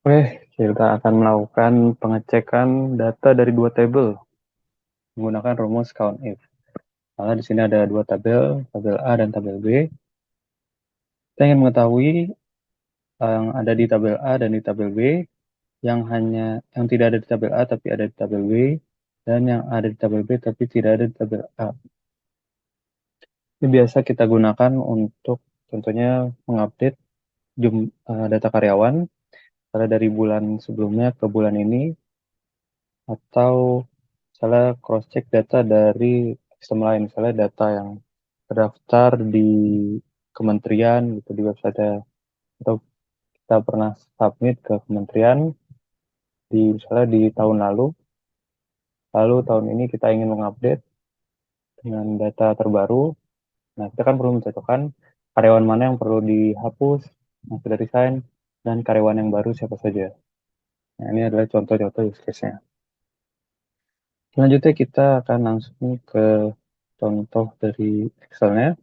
Oke, kita akan melakukan pengecekan data dari dua tabel menggunakan rumus COUNTIF. Karena di sini ada dua tabel, tabel A dan tabel B. Kita ingin mengetahui yang ada di tabel A dan di tabel B, yang tidak ada di tabel A tapi ada di tabel B, dan yang ada di tabel B tapi tidak ada di tabel A. Ini biasa kita gunakan untuk contohnya mengupdate data karyawan, misalnya dari bulan sebelumnya ke bulan ini, atau misalnya cross-check data dari sistem lain, misalnya data yang terdaftar di kementerian gitu di website, atau kita pernah submit ke kementerian misalnya di tahun lalu tahun ini kita ingin mengupdate dengan data terbaru. Nah, kita kan perlu mencocokkan karyawan mana yang perlu dihapus, yang sudah resign, dan karyawan yang baru siapa saja. Nah, ini adalah contoh-contoh use case-nya. Selanjutnya kita akan langsung ke contoh dari Excel-nya.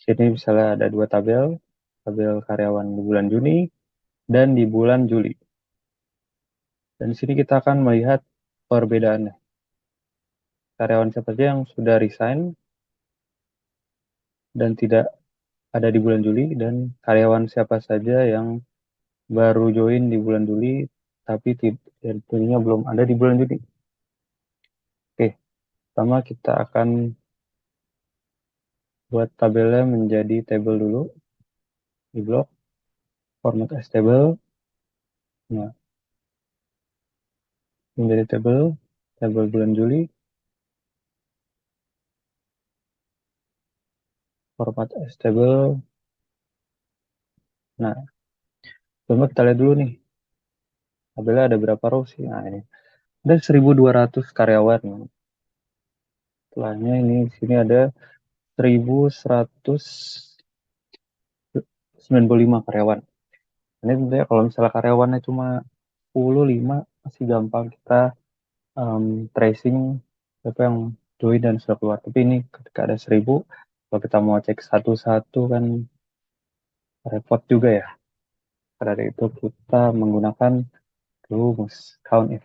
Sini misalnya ada dua tabel, tabel karyawan di bulan Juni dan di bulan Juli. Dan di sini kita akan melihat perbedaannya. Karyawan siapa saja yang sudah resign dan tidak ada di bulan Juli, dan karyawan siapa saja yang baru join di bulan Juli tapi tentunya belum ada di bulan Juli. Oke, pertama kita akan buat tabelnya menjadi table dulu di blok format as table. Nah, menjadi table bulan Juli, format as table. Nah, coba kita lihat dulu nih, tabelnya ada berapa row sih? Nah, ini ada 1.200 karyawan. Setelahnya ini di sini ada 1.195 karyawan. Ini tentunya kalau misalnya karyawannya cuma 10, 5 masih gampang kita um, tracing siapa yang join dan sudah keluar. Tapi ini ketika ada 1.000, kalau kita mau cek satu-satu kan repot juga ya. Pada dari itu kita menggunakan rumus COUNTIF.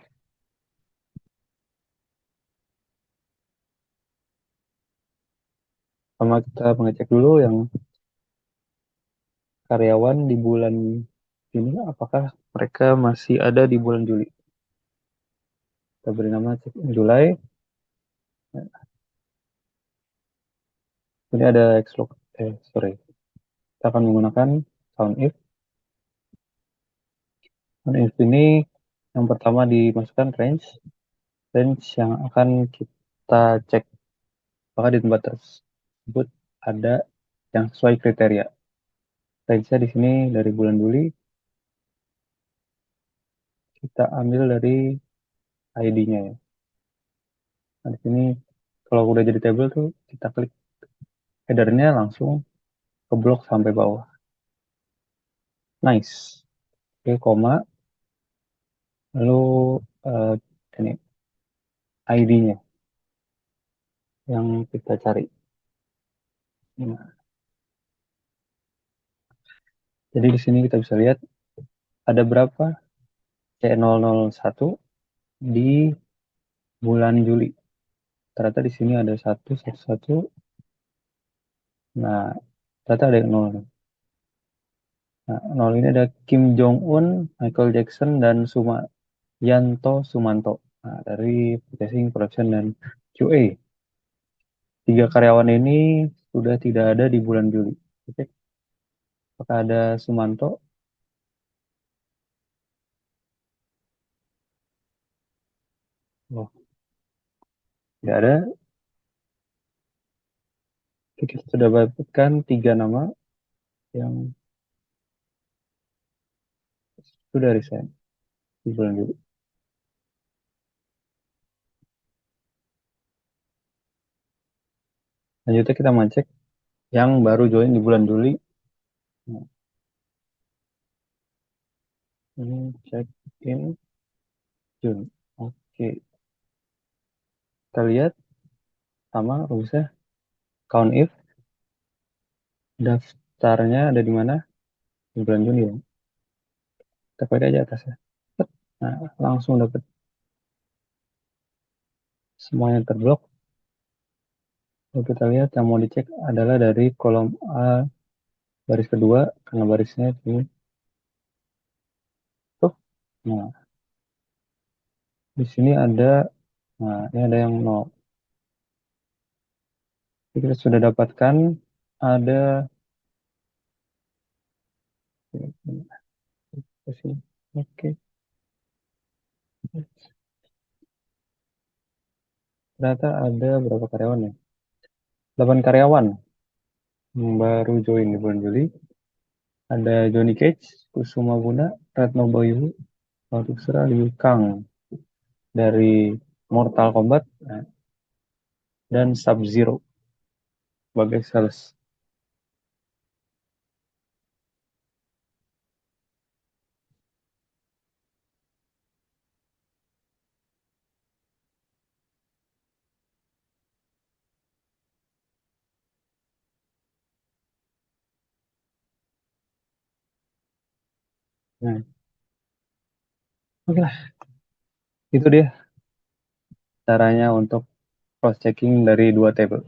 Pertama kita mengecek dulu yang karyawan di bulan ini apakah mereka masih ada di bulan Juli. Kita beri nama cek Julai. Ini ada Xlog. Sorry. Kita akan menggunakan COUNTIF. COUNTIF ini yang pertama dimasukkan range yang akan kita cek apakah di tempat tersebut ada yang sesuai kriteria. Range-nya di sini dari bulan Juli, kita ambil dari ID-nya ya. Nah, di sini kalau udah jadi table tuh kita klik header-nya langsung ke blok sampai bawah. Nice. Oke, koma. Lalu eh, ini ID-nya yang kita cari. Nah, jadi di sini kita bisa lihat ada berapa C001 di bulan Juli. Ternyata di sini ada satu, satu, satu. Nah, ternyata ada yang nol. Nah, nol ini ada Kim Jong Un, Michael Jackson, dan Sumayanto Sumanto. Nah, dari purchasing, production, dan QA. Tiga karyawan ini sudah tidak ada di bulan Juli. Oke, apakah ada Sumanto? Oh, tidak ada. Oke, kita sudah dapatkan tiga nama yang sudah resign di bulan Juli. Lanjutnya kita cek yang baru join di bulan Juli. Nah, ini check in June. Oke, kita lihat sama rumusnya count if daftarnya ada di mana? Di bulan Juni ya. Kita klik aja atasnya. Nah, langsung dapat semuanya terblok. Kalau kita lihat yang mau dicek adalah dari kolom A baris kedua karena barisnya tuh. Nah, di sini ada, nah ini ada yang nol. Jadi kita sudah dapatkan ada di sini. Oke, ternyata ada berapa karyawan ya? 8 karyawan yang baru join di bulan Juli. Ada Johnny Cage, Kusuma Buna, Retno Bayu, Latusra, Liu Kang dari Mortal Kombat, dan Sub-Zero sebagai sales. Nah, oke lah, itu dia caranya untuk cross-checking dari dua table.